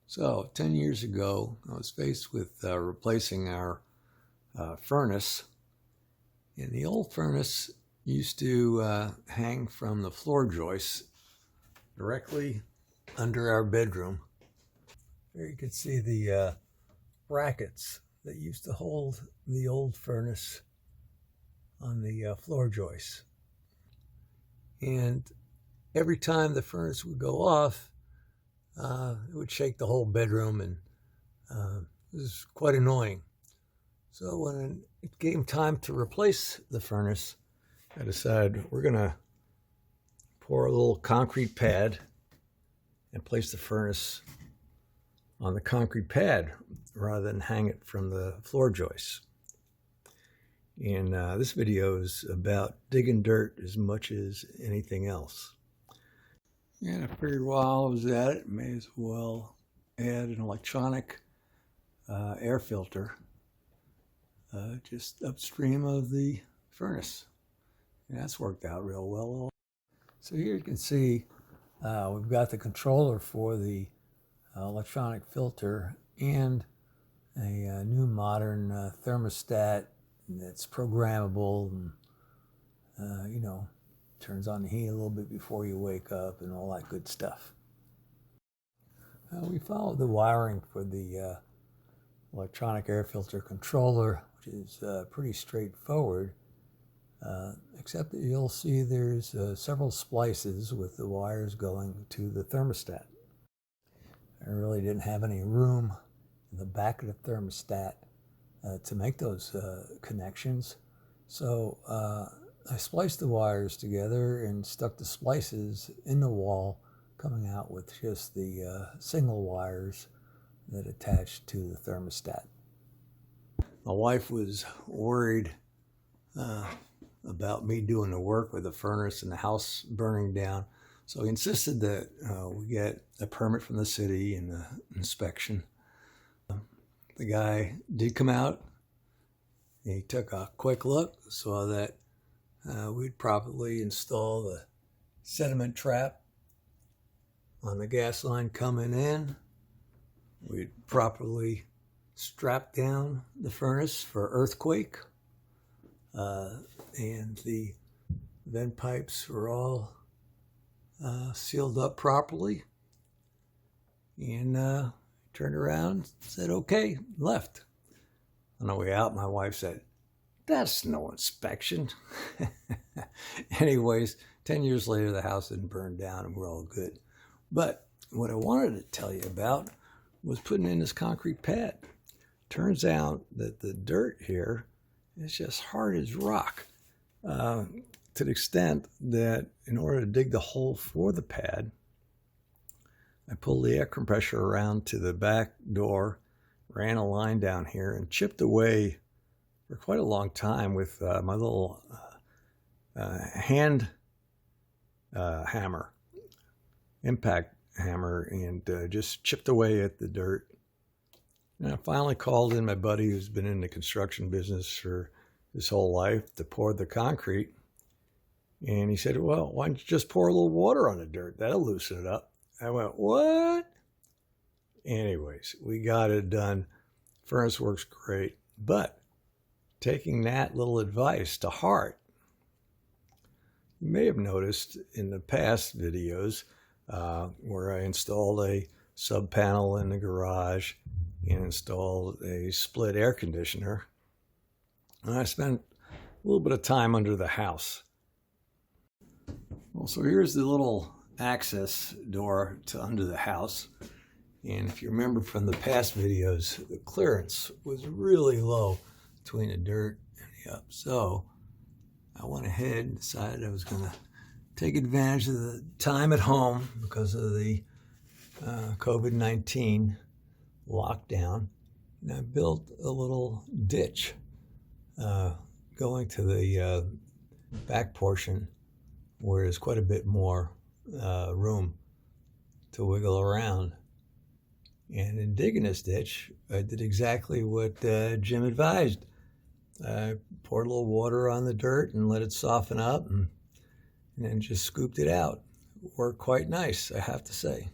So 10 years ago, I was faced with replacing our furnace. And the old furnace used to hang from the floor joists directly under our bedroom. There you can see the brackets that used to hold the old furnace on the floor joists. And every time the furnace would go off, it would shake the whole bedroom, and it was quite annoying. So when it came time to replace the furnace, I decided we're going to pour a little concrete pad and place the furnace on the concrete pad rather than hang it from the floor joists. And this video is about digging dirt as much as anything else. And I figured while I was at it, may as well add an electronic air filter just upstream of the furnace. And that's worked out real well. So here you can see we've got the controller for the electronic filter and a new modern thermostat that's programmable and turns on the heat a little bit before you wake up and all that good stuff. We followed the wiring for the electronic air filter controller, which is pretty straightforward, except that you'll see there's several splices with the wires going to the thermostat. I really didn't have any room in the back of the thermostat to make those connections, so I spliced the wires together and stuck the splices in the wall, coming out with just the single wires that attach to the thermostat. My wife was worried about me doing the work with the furnace and the house burning down, so he insisted that we get a permit from the city and an inspection. The guy did come out. He took a quick look, saw that we'd properly install the sediment trap on the gas line coming in. We'd properly strap down the furnace for earthquake. And the vent pipes were all sealed up properly. And turned around, said, okay, left. On the way out, my wife said, that's no inspection. Anyways, 10 years later, the house didn't burn down and we're all good. But what I wanted to tell you about was putting in this concrete pad. Turns out that the dirt here is just hard as rock, to the extent that in order to dig the hole for the pad, I pulled the air compressor around to the back door, ran a line down here, and chipped away for quite a long time with my little hand hammer, impact hammer, and just chipped away at the dirt. And I finally called in my buddy who's been in the construction business for his whole life to pour the concrete. And he said, well, why don't you just pour a little water on the dirt? That'll loosen it up. I went, what? Anyways, we got it done. Furnace works great. But taking that little advice to heart, you may have noticed in the past videos where I installed a sub panel in the garage and installed a split air conditioner. And I spent a little bit of time under the house. Well, so here's the little access door to under the house. And if you remember from the past videos, the clearance was really low between the dirt and the up. So I went ahead and decided I was going to take advantage of the time at home because of the COVID-19 lockdown. And I built a little ditch going to the back portion where there's quite a bit more room to wiggle around. And in digging this ditch, I did exactly what Jim advised. I poured a little water on the dirt and let it soften up, and then just scooped it out. It worked quite nice, I have to say.